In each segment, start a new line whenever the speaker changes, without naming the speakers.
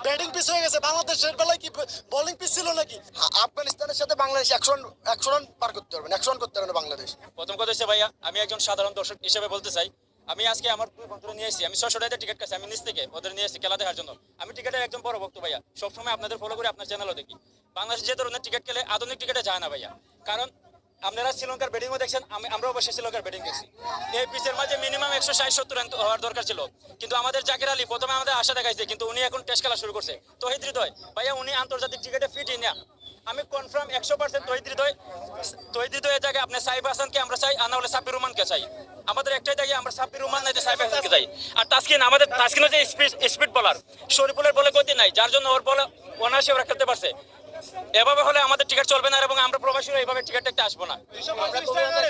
Batting pitch হয়ে গেছে। বাংলাদেশের বেলায় কি বোলিং পিচ ছিল নাকি? আফগানিস্তানের সাথে বাংলাদেশ 100 রান পার করতে পারবে না, 100 রান করতে পারবে না বাংলাদেশ।
প্রথম কথা হচ্ছে ভাইয়া, আমি একজন সাধারণ দর্শক হিসেবে বলতে চাই, আমি আজকে আমার দুই বন্ধুরা নিয়ে এসেছি। আমি 600 টাকা টিকিট কাছে আমি নিচ থেকে ওদের নিয়ে এসেছি খেলা দেখার জন্য। আমি টিকিটের একজন বড় ভক্ত ভাইয়া, সবসময় আপনাদের ফলো করে আপনার চ্যানেলও দেখি। বাংলাদেশ যে ধরনের টিকিট খেলে আধুনিক টিকিটে যায় না ভাইয়া, কারণ আপনারা শ্রীলঙ্কার ব্যাটিংও দেখছেন, আমরা অবশ্যই শ্রীলঙ্কার ব্যাটিং দেখছি। এই পিচের মাঝে মিনিমাম 160-170 রান হওয়ার দরকার ছিল, কিন্তু আমাদের জাকির আলী প্রথমে আমাদের আশা দেখাইছে, কিন্তু উনি এখন টেস্ট খেলা শুরু করছে। তহিদ হৃদয় ভাইয়া উনি আন্তর্জাতিক ক্রিকেটে ফিটই না। আমি কনফার্ম 100% তহিদ হৃদয়ের জায়গায় আপনি সাইফ হাসানকে আমরা চাই, আর না হলে সাব্বির রহমানকে চাই। আমাদের একটাই জায়গায় আমরা সাব্বির রহমান নাই সাইফ হাসানকে চাই। আর তাসকিনের যে স্পিড বলার, শরীফুলের বলে গতি নাই, যার জন্য ওর বলে অনায়াসে ওরা খেলতে পারছে। এভাবে হলে আমাদের টিকিট চলবে না, এবং আমরা প্রবাসীরা এইভাবে টিকিট দেখতে আসবো না।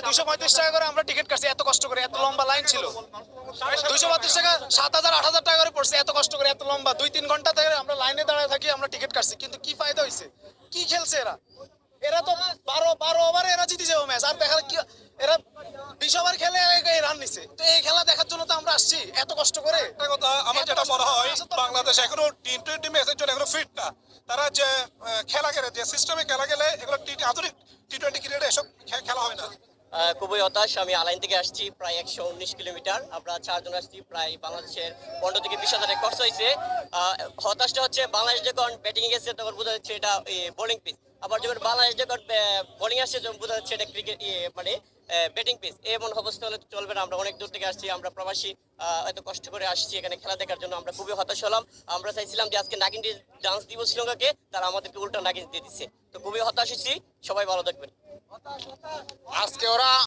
235 টাকা করে আমরা টিকিট কাটছি, এত কষ্ট করে, এত লম্বা লাইন ছিল। 232 টাকা, 7,000-8,000 টাকা করে পড়ছে, এত কষ্ট করে, এত লম্বা 2-3 ঘন্টা ধরে আমরা লাইনে দাঁড়ায় থাকি, আমরা টিকিট কাটছি, কিন্তু কি ফায়দা হয়েছে? কি খেলছে এরা? এরা তো 12 ওভারে এরা জিতে যাবে ম্যাচ। আর দেখার কি, এরা 20 ওভার খেলে এই রান নিছে। তো এই খেলা দেখার জন্য তো আমরা আসছি এত কষ্ট করে।
কথা আমার যেটা মনে হয়, বাংলাদেশ এখনো টি20 ম্যাচের জন্য এখনো ফিট না। তারা যে খেলা খেলে, যে সিস্টেমে খেলা খেলে, এগুলো আধুনিক টি20 ক্রিকেটে এসব খেলা হয় না।
খুবই হতাশ। আমি আলাইন থেকে আসছি, প্রায় 119 কিলোমিটার। আমরা 4 জন আসছি, প্রায় বাংলাদেশের 15 থেকে 20 হাজার টাকা খরচ হয়েছে। হতাশটা হচ্ছে বাংলাদেশ যখন ব্যাটিং এ গেছে তখন বোঝা যাচ্ছে এটা বোলিং পিচ, আবার যখন বাংলাদেশ যখন বোলিং আসছে তখন বোঝা যাচ্ছে এটা ক্রিকেট মানে ব্যাটিং পিচ। এমন অবস্থা হলে চলবে না। আমরা অনেক দূর থেকে আসছি, আমরা প্রবাসী, এত কষ্ট করে আসছি এখানে খেলা দেখার জন্য। আমরা খুবই হতাশ হলাম। আমরা চাইছিলাম যে আজকে নাগিন ডান্স দিব শ্রীলঙ্কাকে, তারা আমাদেরকে উল্টা নাগিন দিয়ে দিচ্ছে। তো খুবই হতাশ হয়েছি। সবাই ভালো থাকবেন।
আজকে ওরা